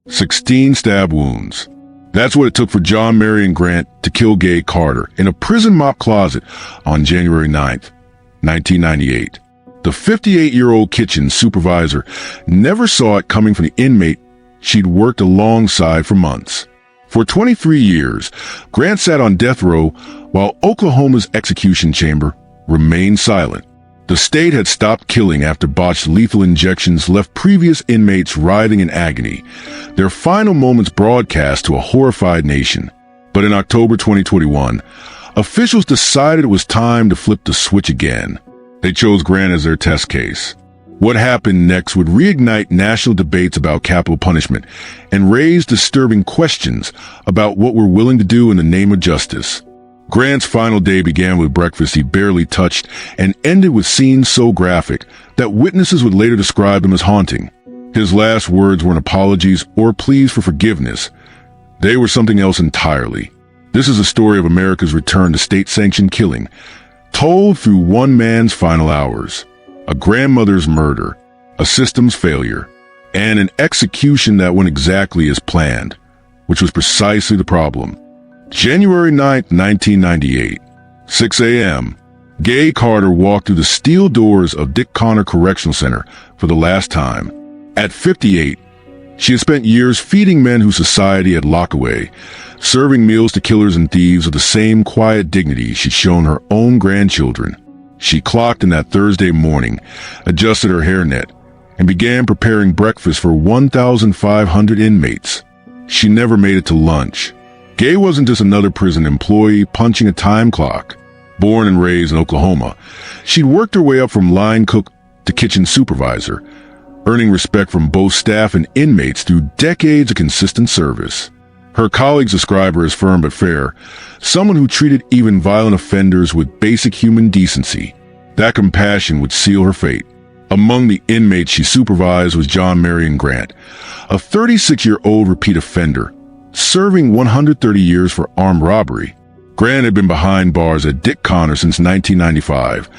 16 stab wounds. That's what it took for John Marion Grant to kill Gay Carter in a prison mop closet on January 9th, 1998. The 58-year-old kitchen supervisor never saw it coming from the inmate she'd worked alongside for months. For 23 years, Grant sat on death row while Oklahoma's execution chamber remained silent. The state had stopped killing after botched lethal injections left previous inmates writhing in agony, their final moments broadcast to a horrified nation. But in October 2021, officials decided it was time to flip the switch again. They chose Grant as their test case. What happened next would reignite national debates about capital punishment and raise disturbing questions about what we're willing to do in the name of justice. Grant's final day began with breakfast he barely touched and ended with scenes so graphic that witnesses would later describe them as haunting. His last words weren't apologies or pleas for forgiveness. They were something else entirely. This is a story of America's return to state-sanctioned killing, told through one man's final hours. A grandmother's murder, a system's failure, and an execution that went exactly as planned, which was precisely the problem. January 9th, 1998, 6 a.m., Gay Carter walked through the steel doors of Conner Correctional Center for the last time. At 58, she had spent years feeding men whose society had locked away, serving meals to killers and thieves with the same quiet dignity she'd shown her own grandchildren. She clocked in that Thursday morning, adjusted her hairnet, and began preparing breakfast for 1,500 inmates. She never made it to lunch. Gay wasn't just another prison employee punching a time clock. Born and raised in Oklahoma, she'd worked her way up from line cook to kitchen supervisor, earning respect from both staff and inmates through decades of consistent service. Her colleagues describe her as firm but fair, someone who treated even violent offenders with basic human decency. That compassion would seal her fate. Among the inmates she supervised was John Marion Grant, a 36-year-old repeat offender, serving 130 years for armed robbery. Grant had been behind bars at Conner since 1995,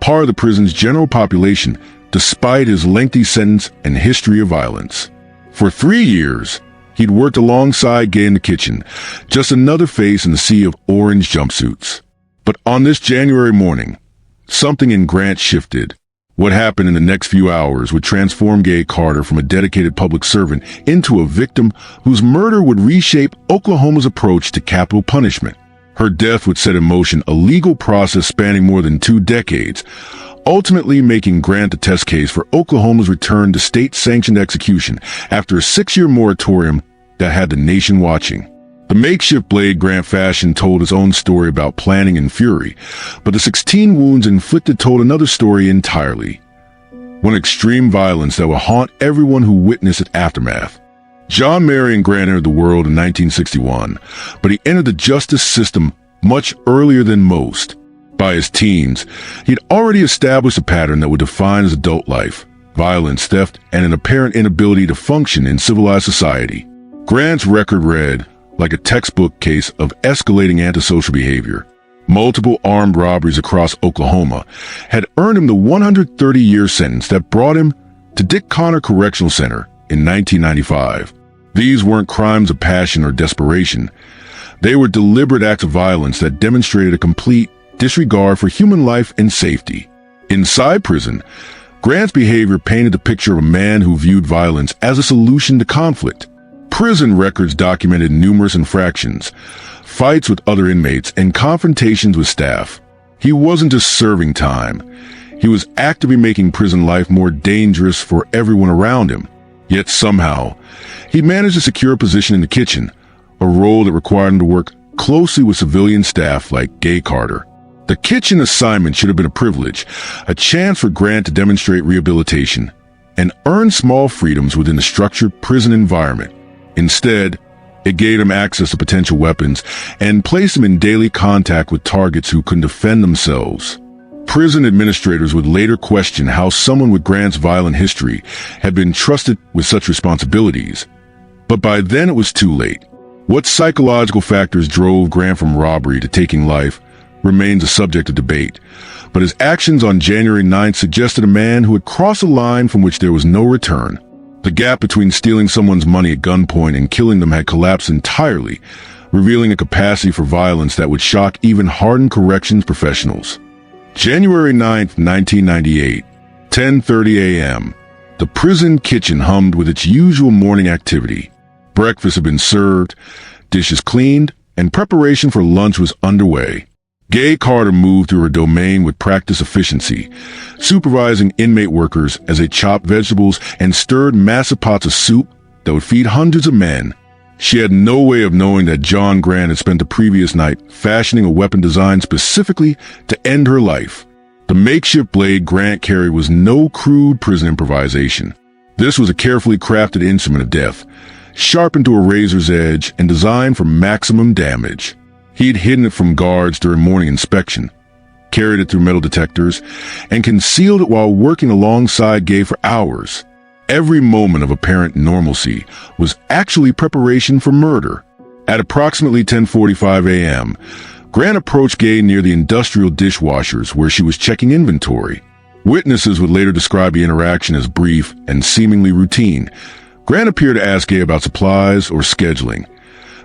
part of the prison's general population despite his lengthy sentence and history of violence. For 3 years, he'd worked alongside Gay in the kitchen, just another face in the sea of orange jumpsuits. But on this January morning, something in Grant shifted. What happened in the next few hours would transform Gay Carter from a dedicated public servant into a victim whose murder would reshape Oklahoma's approach to capital punishment. Her death would set in motion a legal process spanning more than 2 decades, ultimately making Grant the test case for Oklahoma's return to state-sanctioned execution after a 6-year moratorium that had the nation watching. The makeshift blade Grant fashioned told his own story about planning and fury, but the 16 wounds inflicted told another story entirely. One extreme violence that will haunt everyone who witnessed its aftermath. John Marion Grant entered the world in 1961, but he entered the justice system much earlier than most. By his teens, he'd already established a pattern that would define his adult life: violence, theft, and an apparent inability to function in civilized society. Grant's record read like a textbook case of escalating antisocial behavior. Multiple armed robberies across Oklahoma had earned him the 130-year sentence that brought him to Conner Correctional Center in 1995. These weren't crimes of passion or desperation. They were deliberate acts of violence that demonstrated a complete disregard for human life and safety. Inside prison, Grant's behavior painted the picture of a man who viewed violence as a solution to conflict. Prison records documented numerous infractions, fights with other inmates, and confrontations with staff. He wasn't just serving time. He was actively making prison life more dangerous for everyone around him. Yet somehow, he managed to secure a position in the kitchen, a role that required him to work closely with civilian staff like Gay Carter. The kitchen assignment should have been a privilege, a chance for Grant to demonstrate rehabilitation and earn small freedoms within the structured prison environment. Instead, it gave him access to potential weapons and placed him in daily contact with targets who couldn't defend themselves. Prison administrators would later question how someone with Grant's violent history had been trusted with such responsibilities. But by then it was too late. What psychological factors drove Grant from robbery to taking life remains a subject of debate, but his actions on January 9th suggested a man who had crossed a line from which there was no return. The gap between stealing someone's money at gunpoint and killing them had collapsed entirely, revealing a capacity for violence that would shock even hardened corrections professionals. January 9th, 1998, 10:30 a.m. The prison kitchen hummed with its usual morning activity. Breakfast had been served, dishes cleaned, and preparation for lunch was underway. Gay Carter moved through her domain with practiced efficiency, supervising inmate workers as they chopped vegetables and stirred massive pots of soup that would feed hundreds of men. She had no way of knowing that John Grant had spent the previous night fashioning a weapon designed specifically to end her life. The makeshift blade Grant carried was no crude prison improvisation. This was a carefully crafted instrument of death, sharpened to a razor's edge and designed for maximum damage. He'd hidden it from guards during morning inspection, carried it through metal detectors, and concealed it while working alongside Gay for hours. Every moment of apparent normalcy was actually preparation for murder. At approximately 10:45 a.m., Grant approached Gay near the industrial dishwashers where she was checking inventory. Witnesses would later describe the interaction as brief and seemingly routine. Grant appeared to ask Gay about supplies or scheduling,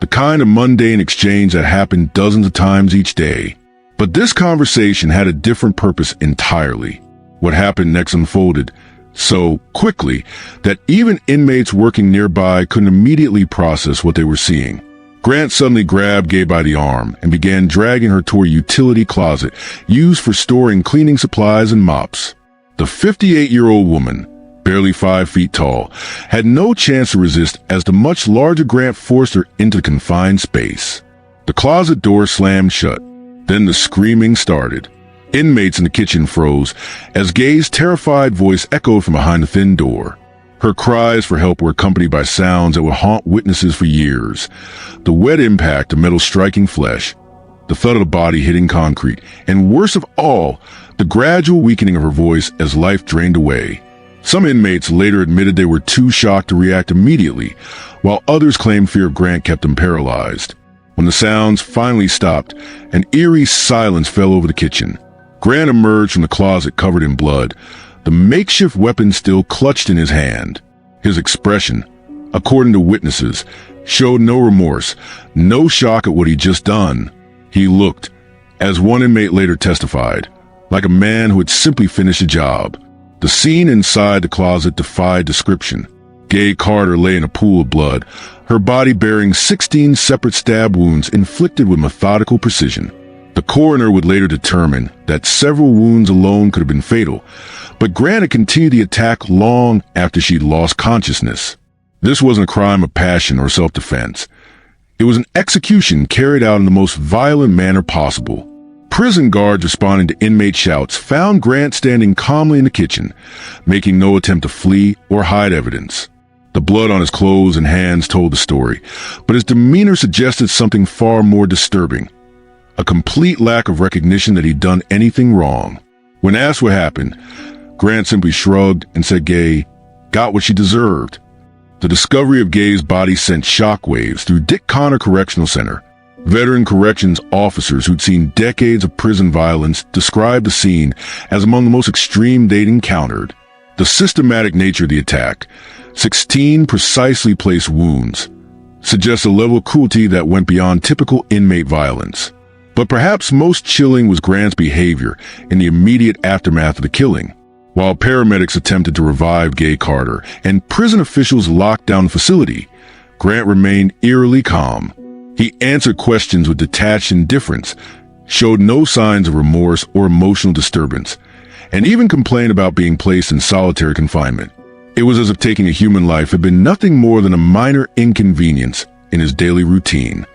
the kind of mundane exchange that happened dozens of times each day. But this conversation had a different purpose entirely. What happened next unfolded so quickly that even inmates working nearby couldn't immediately process what they were seeing. Grant suddenly grabbed Gay by the arm and began dragging her toward a utility closet used for storing cleaning supplies and mops. The 58-year-old woman, barely 5 feet tall, had no chance to resist as the much larger Grant forced her into the confined space. The closet door slammed shut. Then the screaming started. Inmates in the kitchen froze as Gay's terrified voice echoed from behind the thin door. Her cries for help were accompanied by sounds that would haunt witnesses for years. The wet impact of metal striking flesh, the thud of the body hitting concrete, and worst of all, the gradual weakening of her voice as life drained away. Some inmates later admitted they were too shocked to react immediately, while others claimed fear of Grant kept them paralyzed. When the sounds finally stopped, an eerie silence fell over the kitchen. Grant emerged from the closet covered in blood, the makeshift weapon still clutched in his hand. His expression, according to witnesses, showed no remorse, no shock at what he'd just done. He looked, as one inmate later testified, like a man who had simply finished a job. The scene inside the closet defied description. Gay Carter lay in a pool of blood, her body bearing 16 separate stab wounds inflicted with methodical precision. The coroner would later determine that several wounds alone could have been fatal, but Grant had continued the attack long after she'd lost consciousness. This wasn't a crime of passion or self-defense. It was an execution carried out in the most violent manner possible. Prison guards responding to inmate shouts found Grant standing calmly in the kitchen, making no attempt to flee or hide evidence. The blood on his clothes and hands told the story, but his demeanor suggested something far more disturbing. A complete lack of recognition that he'd done anything wrong. When asked what happened, Grant simply shrugged and said Gay got what she deserved. The discovery of Gay's body sent shockwaves through Conner Correctional Center. Veteran corrections officers who'd seen decades of prison violence described the scene as among the most extreme they'd encountered. The systematic nature of the attack, 16 precisely placed wounds, suggests a level of cruelty that went beyond typical inmate violence. But perhaps most chilling was Grant's behavior in the immediate aftermath of the killing. While paramedics attempted to revive Gay Carter and prison officials locked down the facility, Grant remained eerily calm. He answered questions with detached indifference, showed no signs of remorse or emotional disturbance, and even complained about being placed in solitary confinement. It was as if taking a human life had been nothing more than a minor inconvenience in his daily routine.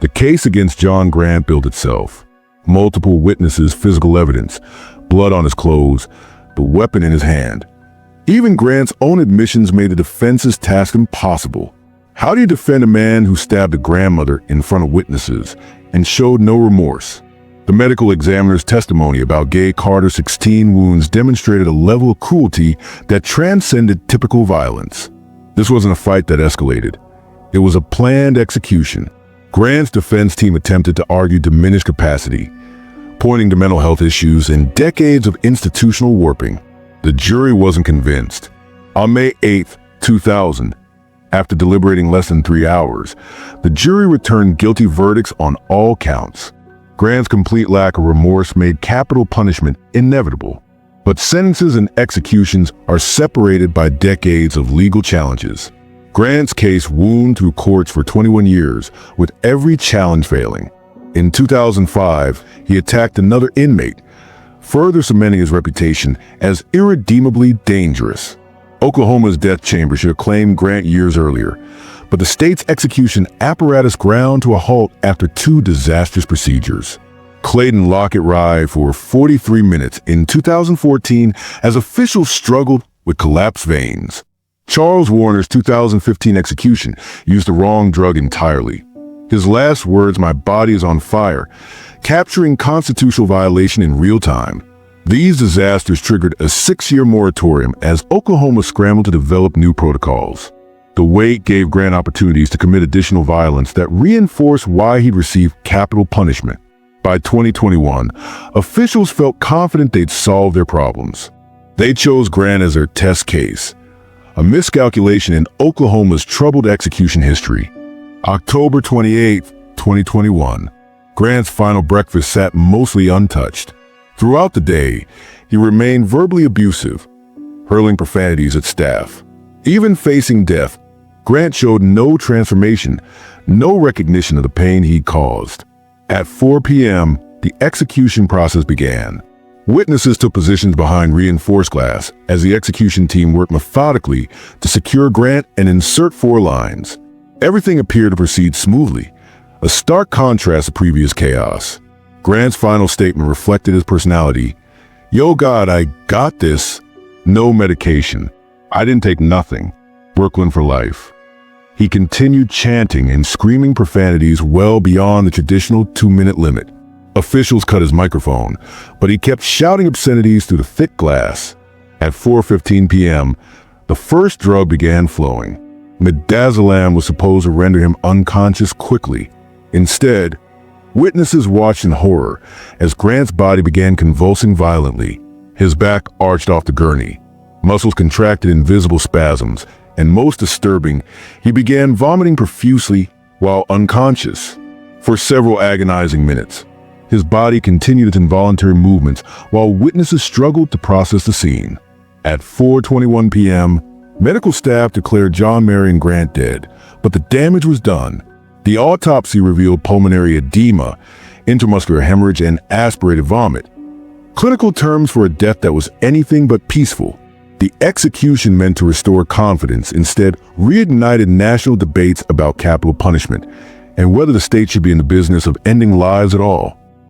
The case against John Grant built itself. Multiple witnesses, physical evidence, blood on his clothes, the weapon in his hand. Even Grant's own admissions made the defense's task impossible. How do you defend a man who stabbed a grandmother in front of witnesses and showed no remorse? The medical examiner's testimony about Gay Carter's 16 wounds demonstrated a level of cruelty that transcended typical violence. This wasn't a fight that escalated. It was a planned execution. Grant's defense team attempted to argue diminished capacity, pointing to mental health issues and decades of institutional warping. The jury wasn't convinced. On May 8, 2000, after deliberating less than 3 hours, the jury returned guilty verdicts on all counts. Grant's complete lack of remorse made capital punishment inevitable. But sentences and executions are separated by decades of legal challenges. Grant's case wound through courts for 21 years, with every challenge failing. In 2005, he attacked another inmate, further cementing his reputation as irredeemably dangerous. Oklahoma's death chamber should have claimed Grant years earlier, but the state's execution apparatus ground to a halt after 2 disastrous procedures. Clayton Lockett ride for 43 minutes in 2014 as officials struggled with collapsed veins. Charles Warner's 2015 execution used the wrong drug entirely. His last words, "My body is on fire," capturing constitutional violation in real time. These disasters triggered a 6-year moratorium as Oklahoma scrambled to develop new protocols. The wait gave Grant opportunities to commit additional violence that reinforced why he'd received capital punishment. By 2021, officials felt confident they'd solved their problems. They chose Grant as their test case, a miscalculation in Oklahoma's troubled execution history. October 28, 2021, Grant's final breakfast sat mostly untouched. Throughout the day, he remained verbally abusive, hurling profanities at staff. Even facing death, Grant showed no transformation, no recognition of the pain he caused. At 4 p.m., the execution process began. Witnesses took positions behind reinforced glass as the execution team worked methodically to secure Grant and insert 4 lines. Everything appeared to proceed smoothly, a stark contrast to previous chaos. Grant's final statement reflected his personality. "Yo, God, I got this. No medication. I didn't take nothing. Brooklyn for life." He continued chanting and screaming profanities well beyond the traditional 2-minute limit. Officials cut his microphone, but he kept shouting obscenities through the thick glass. At 4:15 p.m., the first drug began flowing. Midazolam was supposed to render him unconscious quickly. Instead, witnesses watched in horror as Grant's body began convulsing violently. His back arched off the gurney. Muscles contracted in visible spasms, and most disturbing, he began vomiting profusely while unconscious. For several agonizing minutes, his body continued its involuntary movements while witnesses struggled to process the scene. At 4:21 p.m., medical staff declared John Marion Grant dead, but the damage was done. The autopsy revealed pulmonary edema, intramuscular hemorrhage, and aspirated vomit. Clinical terms for a death that was anything but peaceful. The execution meant to restore confidence, instead reignited national debates about capital punishment and whether the state should be in the business of ending lives at all.